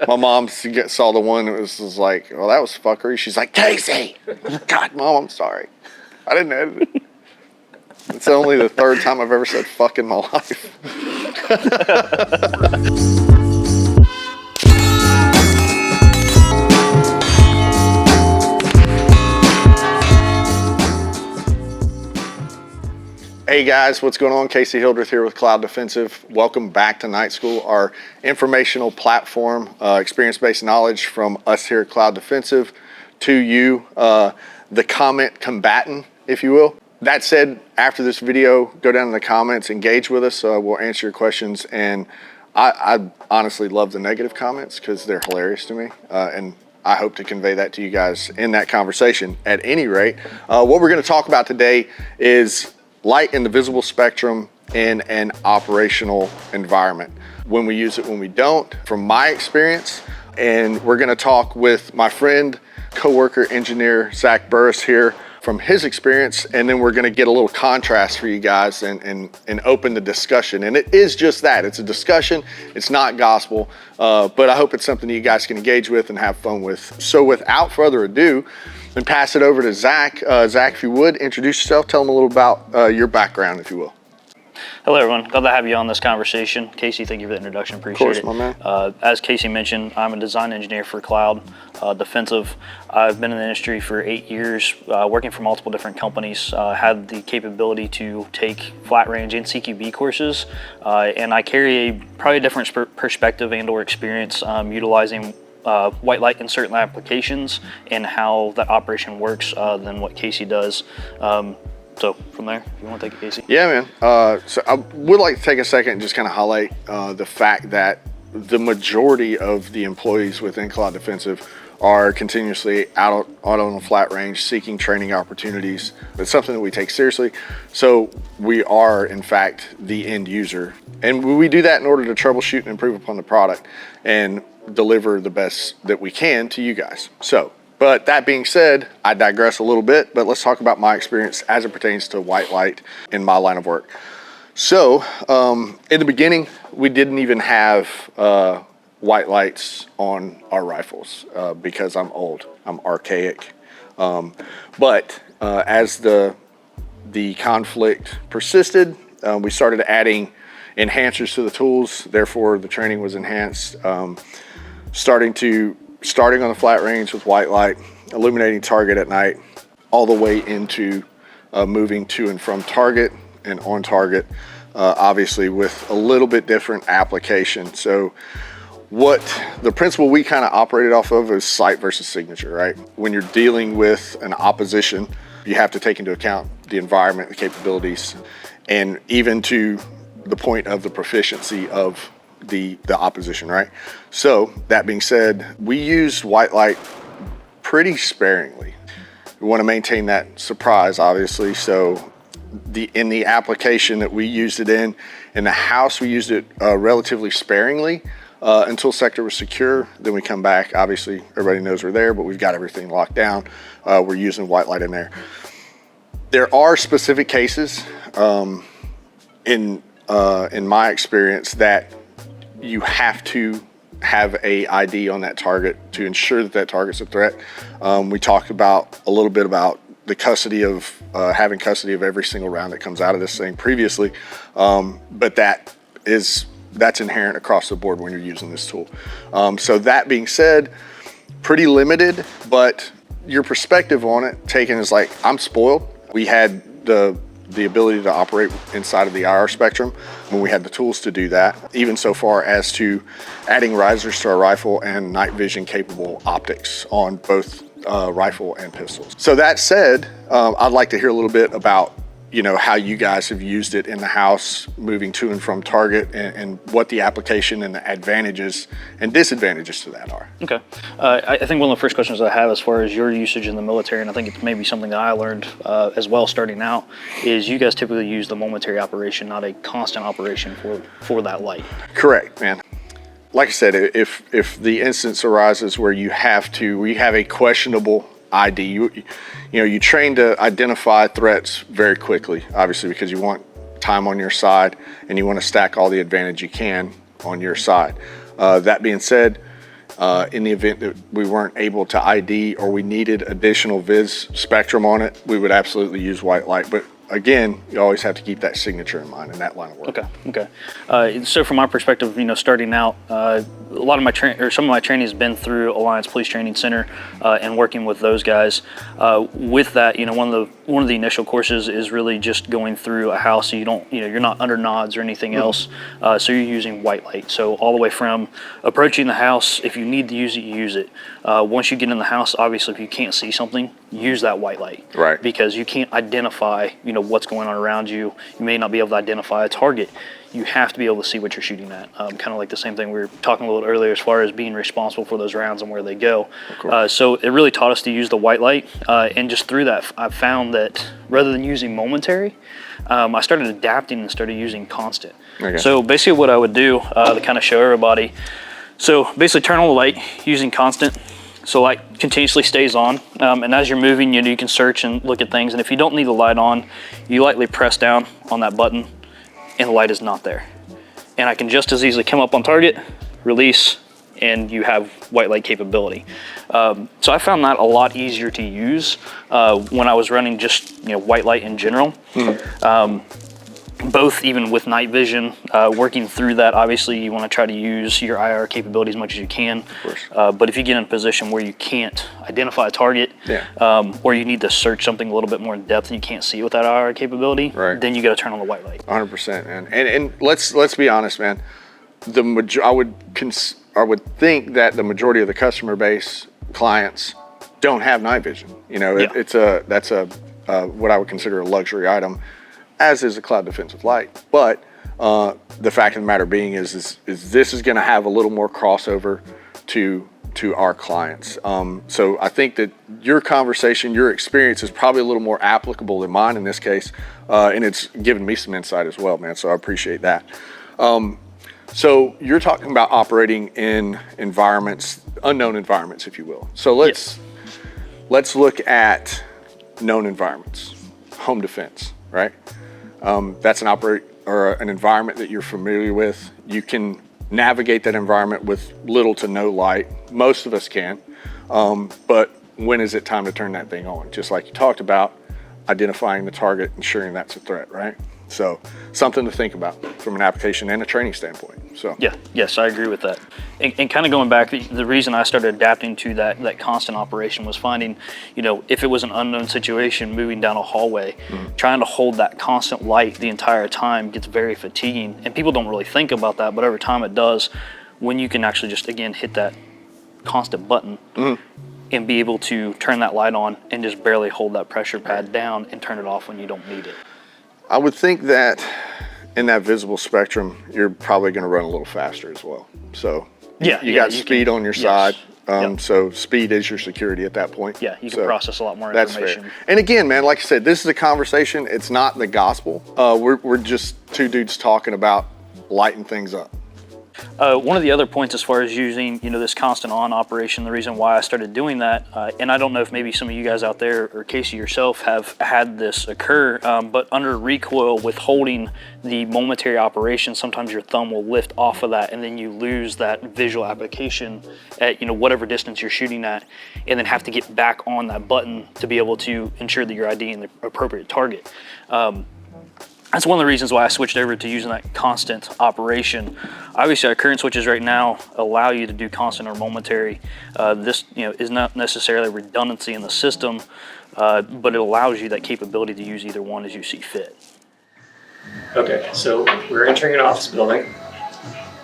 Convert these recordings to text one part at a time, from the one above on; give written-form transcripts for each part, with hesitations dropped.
My mom saw the one that was like, well, that was fuckery. She's like, Casey! God, Mom, I'm sorry. I didn't edit it. It's only the third time I've ever said fuck in my life. Hey guys, what's going on? Casey Hildreth here with Cloud Defensive. Welcome back to Night School, our informational platform, experience-based knowledge from us here at Cloud Defensive to you, the comment combatant, if you will. That said, after this video, go down in the comments, engage with us. We'll answer your questions. And I honestly love the negative comments because they're hilarious to me. And I hope to convey that to you guys in that conversation. At any rate, what we're going to talk about today is light in the visible spectrum in an operational environment. When we use it, when we don't, from my experience. And we're going to talk with my friend, coworker, engineer, Zach Burris here from his experience. And then we're going to get a little contrast for you guys and open the discussion. And it is just that. It's a discussion. It's not gospel. But I hope it's something you guys can engage with and have fun with. So without further ado, and pass it over to Zach. Zach, if you would, introduce yourself. Tell them a little about your background, if you will. Hello, everyone. Glad to have you on this conversation. Casey, thank you for the introduction. Appreciate it. Of course, my man. As Casey mentioned, I'm a design engineer for Cloud Defensive. I've been in the industry for 8 years, working for multiple different companies. Had the capability to take flat range and CQB courses, and I carry probably a different perspective and/or experience utilizing white light in certain applications and how that operation works than what Casey does. So from there, if you want to take it, Casey. Yeah, man. So I would like to take a second and just kind of highlight the fact that the majority of the employees within Cloud Defensive are continuously out on a flat range, seeking training opportunities. It's something that we take seriously. So we are, in fact, the end user. And we do that in order to troubleshoot and improve upon the product and deliver the best that we can to you guys. But that being said, I digress a little bit, but let's talk about my experience as it pertains to white light in my line of work. So in the beginning, we didn't even have white lights on our rifles because I'm old, I'm archaic. But as the conflict persisted, we started adding enhancers to the tools. Therefore, the training was enhanced. Starting on the flat range with white light, illuminating target at night, all the way into moving to and from target and on target, obviously with a little bit different application. So what the principle we kind of operated off of is sight versus signature, right? When you're dealing with an opposition, you have to take into account the environment, the capabilities, and even to the point of the proficiency of the opposition, right? So that being said, we use white light pretty sparingly. We want to maintain that surprise, obviously. So in the application that we used it in the house, we used it relatively sparingly until sector was secure. Then we come back. Obviously, everybody knows we're there, but we've got everything locked down. We're using white light in there. There are specific cases in my experience that you have to have a ID on that target to ensure that target's a threat. We talked a little bit about the custody of having custody of every single round that comes out of this thing previously, but that's inherent across the board when you're using this tool. So that being said, pretty limited, but your perspective on it taken is like, I'm spoiled. We had the ability to operate inside of the IR spectrum when we had the tools to do that, even so far as to adding risers to our rifle and night vision capable optics on both rifle and pistols. So that said, I'd like to hear a little bit about how you guys have used it in the house, moving to and from target, and what the application and the advantages and disadvantages to that are. Okay. I think one of the first questions I have as far as your usage in the military, and I think it's maybe something that I learned as well starting out, is you guys typically use the momentary operation, not a constant operation for that light. Correct, man. Like I said, if the instance arises where you have a questionable ID, you train to identify threats very quickly, obviously, because you want time on your side and you want to stack all the advantage you can on your side. That being said, In the event that we weren't able to ID or we needed additional vis spectrum on it, we would absolutely use white light. But again, you always have to keep that signature in mind in that line of work. Okay. So from my perspective, starting out, a lot of my some of my training has been through Alliance Police Training Center and working with those guys. With that, one of the initial courses is really just going through a house. So you're not under nods or anything else. So you're using white light. So all the way from approaching the house, if you need to use it, you use it. Once you get in the house, obviously, if you can't see something, use that white light. Right. Because you can't identify, what's going on around you. You may not be able to identify a target. You have to be able to see what you're shooting at. Kind of like the same thing we were talking a little earlier as far as being responsible for those rounds and where they go. So it really taught us to use the white light. And just through that, I've found that rather than using Momentary, I started adapting and started using constant. Okay. So basically what I would do to kind of show everybody, so basically turn on the light using constant. So light continuously stays on, and as you're moving, you can search and look at things. And if you don't need the light on, you lightly press down on that button, and the light is not there. And I can just as easily come up on target, release, and you have white light capability. So I found that a lot easier to use when I was running just white light in general. Both even with night vision, working through that, obviously you want to try to use your IR capability as much as you can. Of course. But if you get in a position where you can't identify a target, or you need to search something a little bit more in depth and you can't see it with that IR capability, then you got to turn on the white light. 100%, man. And let's be honest, man. I would think that the majority of the customer base clients don't have night vision. That's what I would consider a luxury item, as is a cloud defensive light. But the fact of the matter being is this is going to have a little more crossover to our clients. So I think that your conversation, your experience is probably a little more applicable than mine in this case, and it's given me some insight as well, man. So I appreciate that. So you're talking about operating in environments, unknown environments, if you will. So let's look at known environments, home defense, right? That's an environment that you're familiar with. You can navigate that environment with little to no light. Most of us can, but when is it time to turn that thing on? Just like you talked about, identifying the target, ensuring that's a threat, right? So something to think about from an application and a training standpoint. So yes, I agree with that. And kind of going back, the reason I started adapting to that constant operation was finding, if it was an unknown situation, moving down a hallway, trying to hold that constant light the entire time gets very fatiguing. And people don't really think about that, but over time it does. When you can actually just, again, hit that constant button and be able to turn that light on and just barely hold that pressure pad down and turn it off when you don't need it. I would think that in that visible spectrum, you're probably going to run a little faster as well. So you got speed on your side. So speed is your security at that point. Yeah, you can process a lot more that's information. Fair. And again, man, like I said, this is a conversation. It's not the gospel. We're just two dudes talking about lighting things up. One of the other points as far as using, this constant on operation, the reason why I started doing that, and I don't know if maybe some of you guys out there or Casey yourself have had this occur, but under recoil with holding the momentary operation, sometimes your thumb will lift off of that and then you lose that visual application at, whatever distance you're shooting at, and then have to get back on that button to be able to ensure that you're IDing the appropriate target. That's one of the reasons why I switched over to using that constant operation. Obviously, our current switches right now allow you to do constant or momentary. This, is not necessarily redundancy in the system, but it allows you that capability to use either one as you see fit. Okay, so we're entering an office building.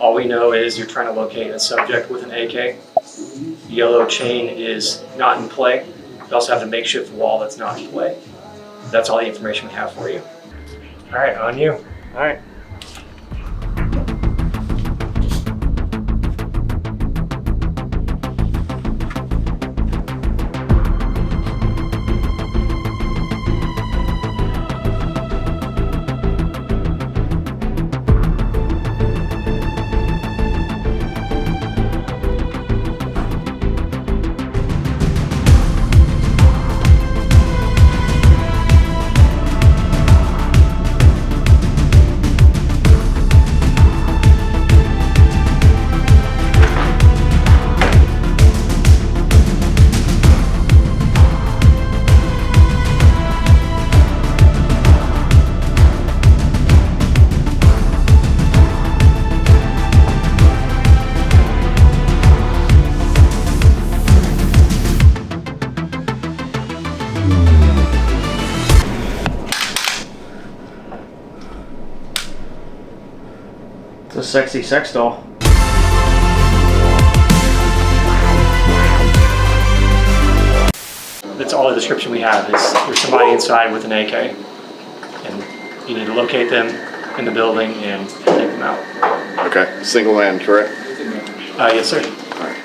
All we know is you're trying to locate a subject with an AK. Yellow chain is not in play. We also have the makeshift wall that's not in play. That's all the information we have for you. All right, on you. All right. sexy sex doll. That's all the description we have is there's somebody inside with an AK, and you need to locate them in the building and take them out. Okay, single man, correct? Yes, sir. All right.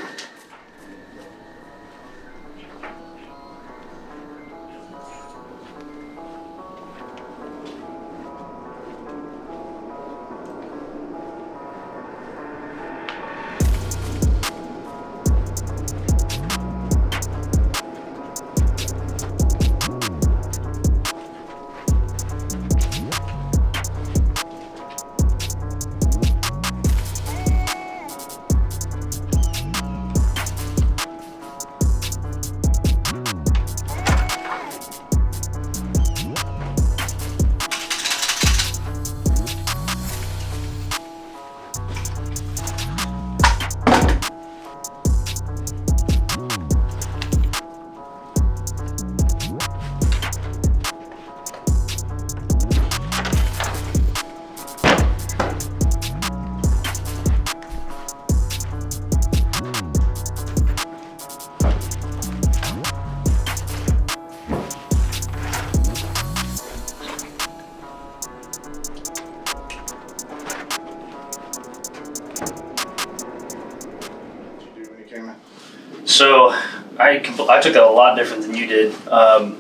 So I took that a lot different than you did. Probably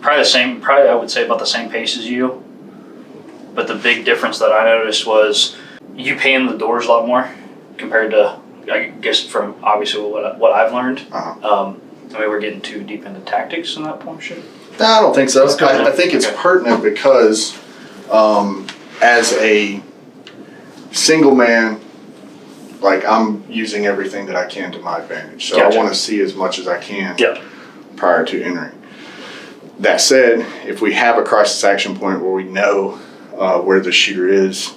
the same. Probably I would say about the same pace as you. But the big difference that I noticed was you pan the doors a lot more compared to, I guess, from obviously what I've learned. I mean, we're getting too deep into tactics in that portion. No, I don't think so. I think it's Okay. pertinent because as a single man, like I'm using everything that I can to my advantage. So Gotcha. I want to see as much as I can Yeah. prior to entering. That said, if we have a crisis action point where we know where the shooter is,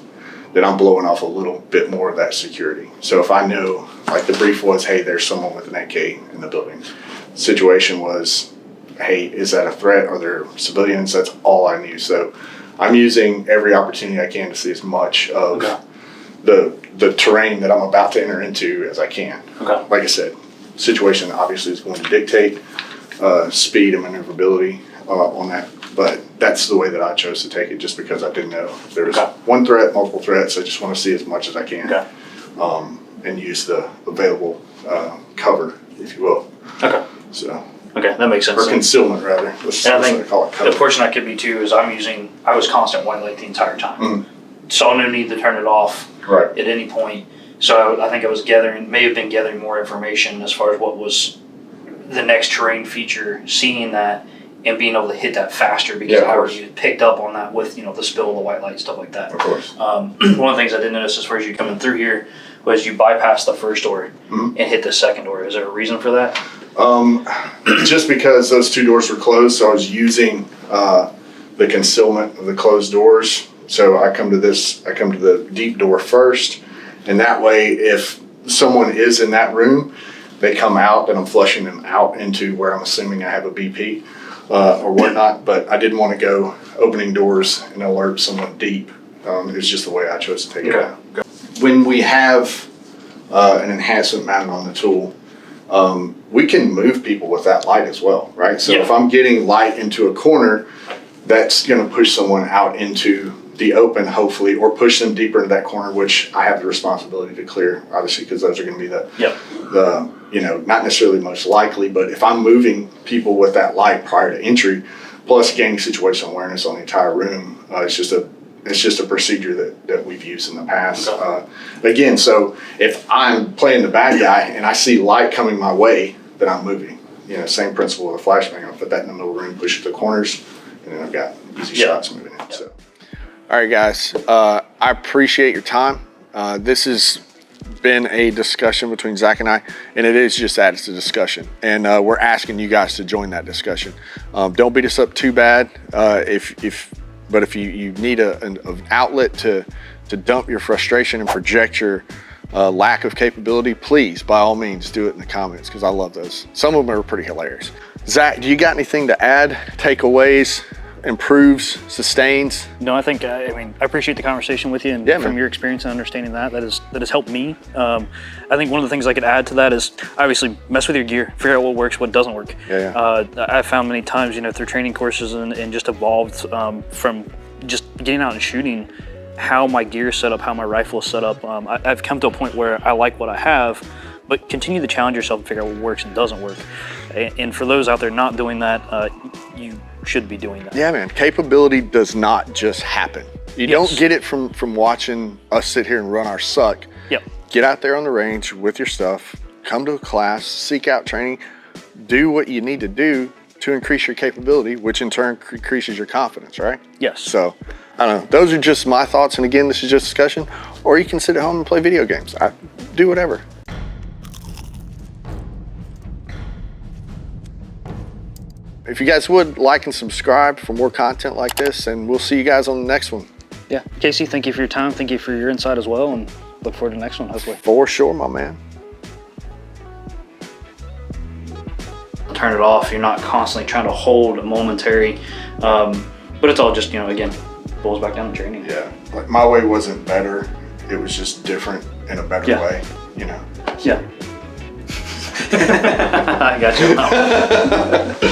then I'm blowing off a little bit more of that security. So if I know, like the brief was, hey, there's someone with an AK in the building. Situation was, hey, is that a threat? Are there civilians? That's all I knew. So I'm using every opportunity I can to see as much of the terrain that I'm about to enter into as I can. Okay. Like I said, situation obviously is going to dictate speed and maneuverability on that, but that's the way that I chose to take it, just because I didn't know if there was one threat, multiple threats. I just want to see as much as I can, and use the available cover, if you will. Okay. So. Okay, that makes sense. Or concealment, rather. Let's And I think call it cover. the portion I could be too is I was constant white light the entire time. Saw no need to turn it off Right. at any point. So I think I was may have been gathering more information as far as what was the next terrain feature, seeing that and being able to hit that faster because I already picked up on that with, the spill of the white light, stuff like that. Of course. One of the things I did notice as far as you coming through here was you bypassed the first door and hit the second door. Is there a reason for that? Just because those two doors were closed, so I was using the concealment of the closed doors. So I come to the deep door first, and that way, if someone is in that room, they come out, and I'm flushing them out into where I'm assuming I have a BP or whatnot. But I didn't want to go opening doors and alert someone deep. It was just the way I chose to take it out. When we have an enhancement mounted on the tool, we can move people with that light as well, right? So if I'm getting light into a corner, that's going to push someone out into the open, hopefully, or push them deeper into that corner, which I have the responsibility to clear, obviously, because those are going to be the not necessarily most likely, but if I'm moving people with that light prior to entry, plus gaining situational awareness on the entire room, it's just a procedure that we've used in the past. Again, so if I'm playing the bad guy and I see light coming my way, then I'm moving. Same principle with a flashbang. I'll put that in the middle of the room, push it to the corners, and then I've got easy shots moving in. So. All right, guys. I appreciate your time. This has been a discussion between Zach and I, and it is just that, it's a discussion. And we're asking you guys to join that discussion. Don't beat us up too bad. But if you need an outlet to dump your frustration and project your lack of capability, please, by all means, do it in the comments, because I love those. Some of them are pretty hilarious. Zach, do you got anything to add, takeaways, improves, sustains. No, I think I mean I appreciate the conversation with you, and Yeah, from man. your experience and understanding that has helped me. I think one of the things I could add to that is obviously mess with your gear, figure out what works, what doesn't work. Yeah. I've found many times, through training courses and just evolved from just getting out and shooting, how my gear is set up, how my rifle is set up. I've come to a point where I like what I have, but continue to challenge yourself and figure out what works and doesn't work. And for those out there not doing that, you should be doing that. Yeah, man. Capability does not just happen. You don't get it from watching us sit here and run our suck. Yep. Get out there on the range with your stuff, come to a class, seek out training, do what you need to do to increase your capability, which in turn increases your confidence, right? Yes. So, I don't know. Those are just my thoughts. And again, this is just discussion. Or you can sit at home and play video games. Do whatever. If you guys would, like and subscribe for more content like this, and we'll see you guys on the next one. Yeah. Casey, thank you for your time. Thank you for your insight as well, and look forward to the next one, hopefully. For sure, my man. Turn it off. You're not constantly trying to hold a momentary, but it's all just, again, boils back down to training. Yeah, like my way wasn't better. It was just different in a better way, Yeah. I got you.